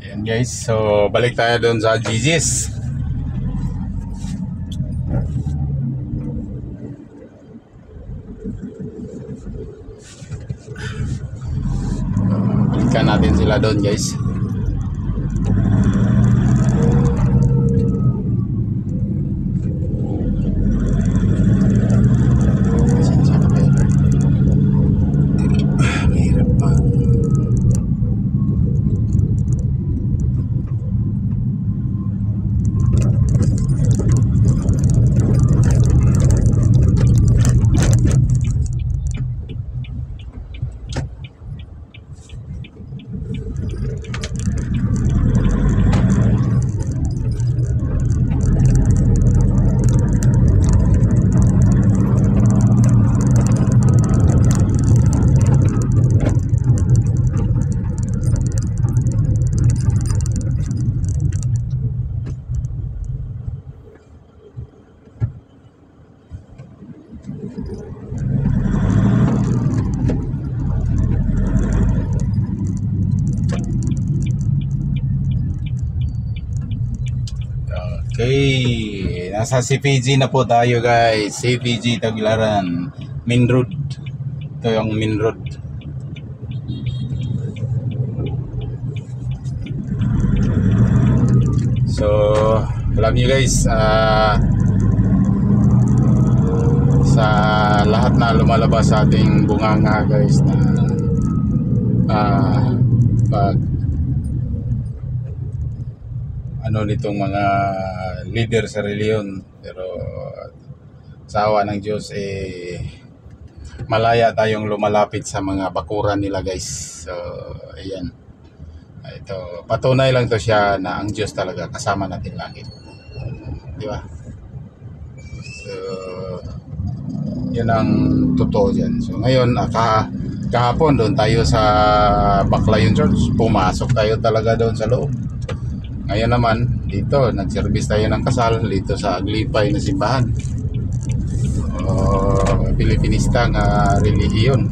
Ayan guys, so balik tayo doon sa GG's. Balikan natin sila doon guys. Mahirap pa. Okay, nasa CPG na po tayo guys. CPG Tagbilaran, Main Road. Ito yung Main Road. So, alam niyo guys, sa lahat na lumalabas sa ating bunganga guys na pag ano nitong mga leader sa reliyon, pero sa awa ng Diyos malaya tayong lumalapit sa mga bakuran nila guys. So ayan, ito patunay lang to siya na ang Diyos talaga kasama natin lagi, di ba? So yun ang totoo dyan. So ngayon kahapon doon tayo sa Baclayon Church, pumasok tayo talaga doon sa loob. Ngayon naman, dito, nag-service tayo ng kasal dito sa Aglipay na simbahan. Pilipinista nga relihiyon.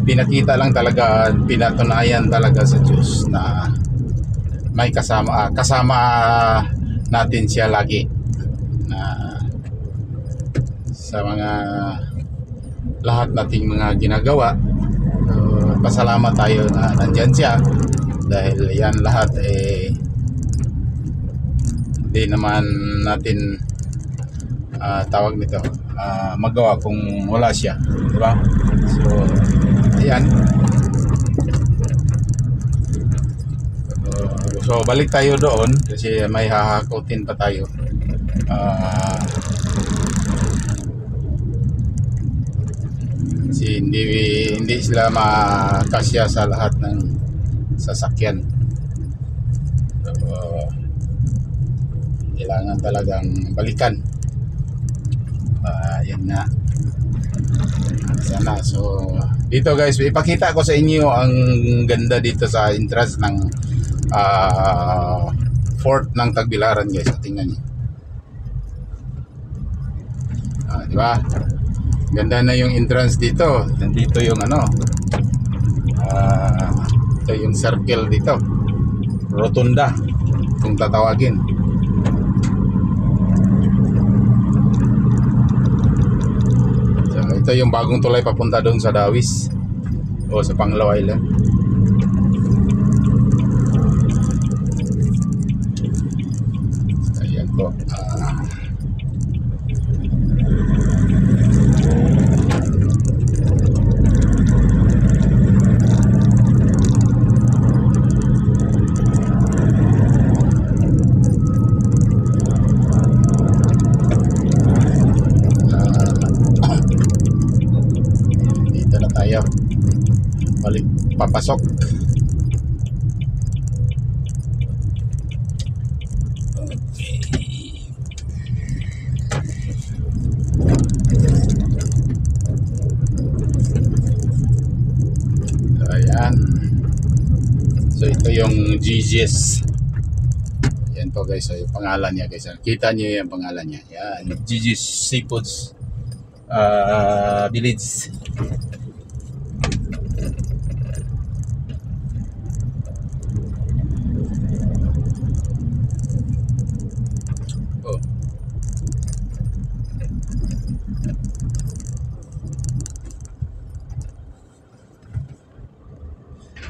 Pinakita lang talaga, pinatunayan talaga sa Diyos na may kasama natin siya lagi. Na sa mga lahat nating mga ginagawa, pasalamat tayo na nandyan siya, dahil yan lahat hindi naman natin tawag nito magawa kung wala siya, di ba? So ayan, so balik tayo doon kasi may hahakutin pa tayo. Hindi sila makasya sa lahat ng sasakyan. So, kailangan talagang balikan. Yan nga. Sana. So, dito guys, ipakita ko sa inyo ang ganda dito sa entrance ng fort ng Tagbilaran guys. Tingnan niyo. Di ba? Ganda na yung entrance dito. Nandito yung ito yung circle dito, rotunda kung tatawagin. So ito yung bagong tulay papunta doon sa Dawis o sa Panglao Island. Ayan po. Balik papasok. Okay. Ayan. So ito yung GG's. Yan po guys, so yung pangalan niya guys. Kita niyo yung pangalan niya. Yan, GG's Seafoods Village.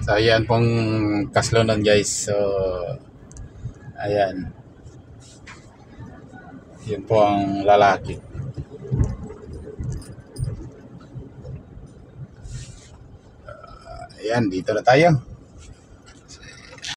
So, ayan pong kaslonan guys. So, ayan. Yun po ang lalaki. Ayan, dito na tayo.